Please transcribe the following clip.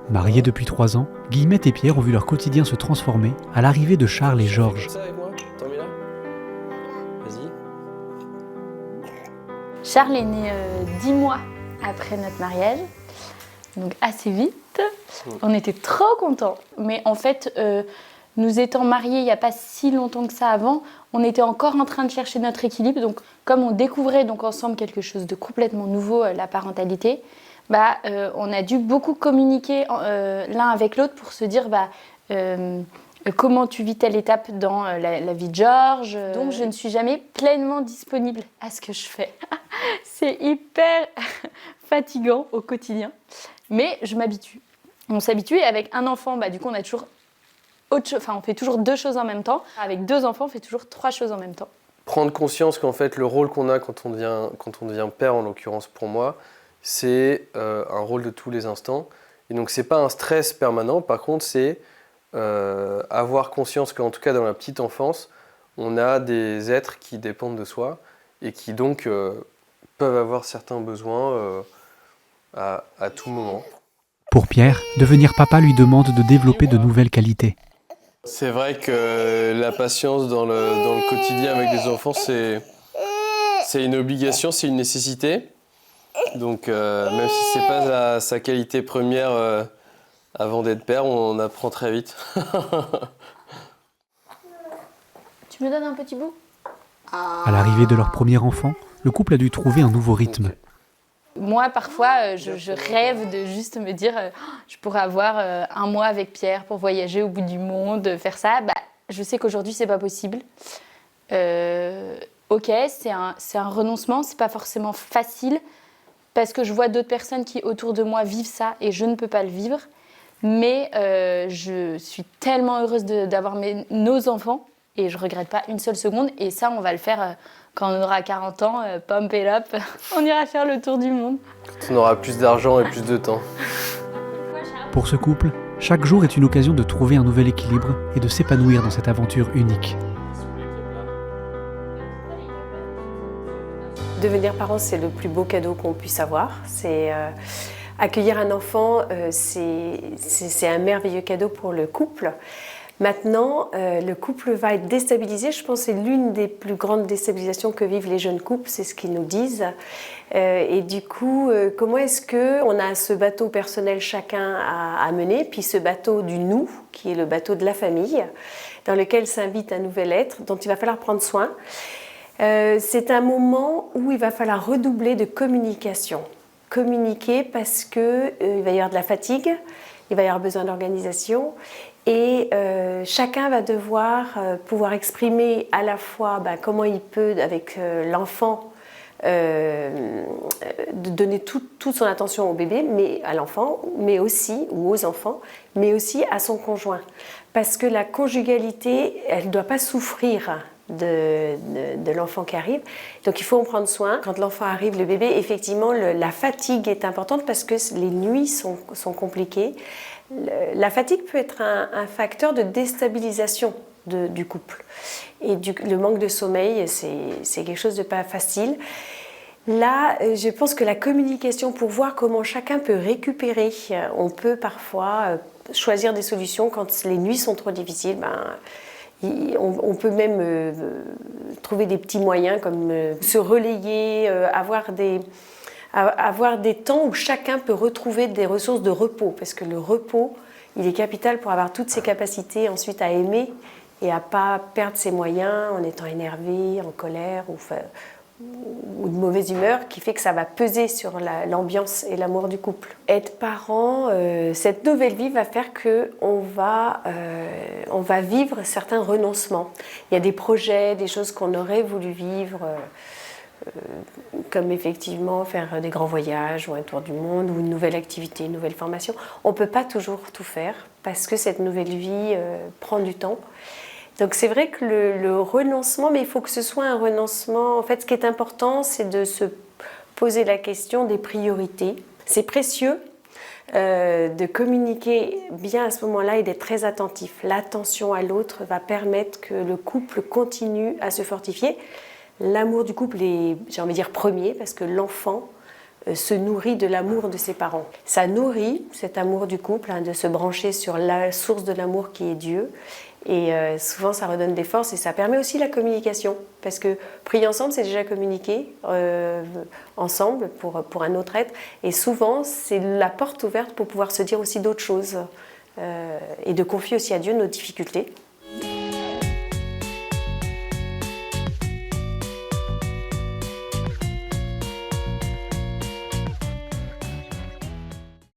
Mariés depuis 3 ans, Guillemette et Pierre ont vu leur quotidien se transformer à l'arrivée de Charles et Georges. Ça avec moi, t'en mets là. Vas-y. Charles est né 10 mois après notre mariage, donc assez vite. On était trop contents. Mais en fait, nous étant mariés il n'y a pas si longtemps que ça avant, on était encore en train de chercher notre équilibre. Donc, comme on découvrait donc ensemble quelque chose de complètement nouveau, la parentalité, on a dû beaucoup communiquer l'un avec l'autre pour se dire comment tu vis telle étape dans la vie de Georges. Donc je ne suis jamais pleinement disponible à ce que je fais. C'est hyper fatigant au quotidien, mais je m'habitue. On s'habitue et avec un enfant, du coup on a toujours on fait toujours 2 choses en même temps. Avec 2 enfants, on fait toujours 3 choses en même temps. Prendre conscience qu'en fait le rôle qu'on a quand on devient père, en l'occurrence pour moi, c'est un rôle de tous les instants. Et donc c'est pas un stress permanent, par contre c'est avoir conscience qu'en tout cas dans la petite enfance, on a des êtres qui dépendent de soi et qui donc peuvent avoir certains besoins à tout moment. Pour Pierre, devenir papa lui demande de développer de nouvelles qualités. C'est vrai que la patience dans le quotidien avec des enfants, c'est une obligation, c'est une nécessité. Donc même si c'est pas sa qualité première avant d'être père, on apprend très vite. Tu me donnes un petit bout ? À l'arrivée de leur premier enfant, le couple a dû trouver un nouveau rythme. Moi, parfois, je rêve de juste me dire je pourrais avoir un mois avec Pierre pour voyager au bout du monde, faire ça. Je sais qu'aujourd'hui, c'est pas possible. Ok, c'est un renoncement, c'est pas forcément facile parce que je vois d'autres personnes qui, autour de moi, vivent ça et je ne peux pas le vivre. Mais je suis tellement heureuse d'avoir nos enfants et je regrette pas une seule seconde. Et ça, on va le faire quand on aura 40 ans, pump it up, on ira faire le tour du monde. Quand on aura plus d'argent et plus de temps. Pour ce couple, chaque jour est une occasion de trouver un nouvel équilibre et de s'épanouir dans cette aventure unique. Devenir parent, c'est le plus beau cadeau qu'on puisse avoir. Accueillir un enfant, c'est un merveilleux cadeau pour le couple. Maintenant, le couple va être déstabilisé. Je pense que c'est l'une des plus grandes déstabilisations que vivent les jeunes couples, c'est ce qu'ils nous disent. Et du coup, comment est-ce qu'on a ce bateau personnel chacun à mener, puis ce bateau du nous, qui est le bateau de la famille, dans lequel s'invite un nouvel être dont il va falloir prendre soin. C'est un moment où il va falloir redoubler de communication. Communiquer parce qu'il va y avoir de la fatigue, il va y avoir besoin d'organisation et chacun va devoir pouvoir exprimer à la fois comment il peut, avec l'enfant, de donner toute son attention au bébé, mais à l'enfant, mais aussi, ou aux enfants, mais aussi à son conjoint. Parce que la conjugalité, elle ne doit pas souffrir de l'enfant qui arrive. Donc il faut en prendre soin. Quand l'enfant arrive, le bébé, effectivement, la fatigue est importante parce que les nuits sont compliquées. La fatigue peut être un facteur de déstabilisation du couple. Et le manque de sommeil, c'est quelque chose de pas facile. Là, je pense que la communication, pour voir comment chacun peut récupérer, on peut parfois choisir des solutions quand les nuits sont trop difficiles. On peut même trouver des petits moyens comme se relayer, avoir des temps où chacun peut retrouver des ressources de repos. Parce que le repos, il est capital pour avoir toutes ses capacités ensuite à aimer et à ne pas perdre ses moyens en étant énervé, en colère ou de mauvaise humeur qui fait que ça va peser sur l'ambiance et l'amour du couple. Être parent, cette nouvelle vie va faire qu'on va vivre certains renoncements. Il y a des projets, des choses qu'on aurait voulu vivre, comme effectivement faire des grands voyages ou un tour du monde ou une nouvelle activité, une nouvelle formation. On ne peut pas toujours tout faire parce que cette nouvelle vie prend du temps. Donc c'est vrai que le renoncement, mais il faut que ce soit un renoncement. En fait, ce qui est important, c'est de se poser la question des priorités. C'est précieux de communiquer bien à ce moment-là et d'être très attentif. L'attention à l'autre va permettre que le couple continue à se fortifier. L'amour du couple est, j'ai envie de dire, premier, parce que l'enfant se nourrit de l'amour de ses parents. Ça nourrit cet amour du couple, de se brancher sur la source de l'amour qui est Dieu. Et souvent, ça redonne des forces et ça permet aussi la communication. Parce que prier ensemble, c'est déjà communiquer ensemble pour un autre être. Et souvent, c'est la porte ouverte pour pouvoir se dire aussi d'autres choses. Et de confier aussi à Dieu nos difficultés.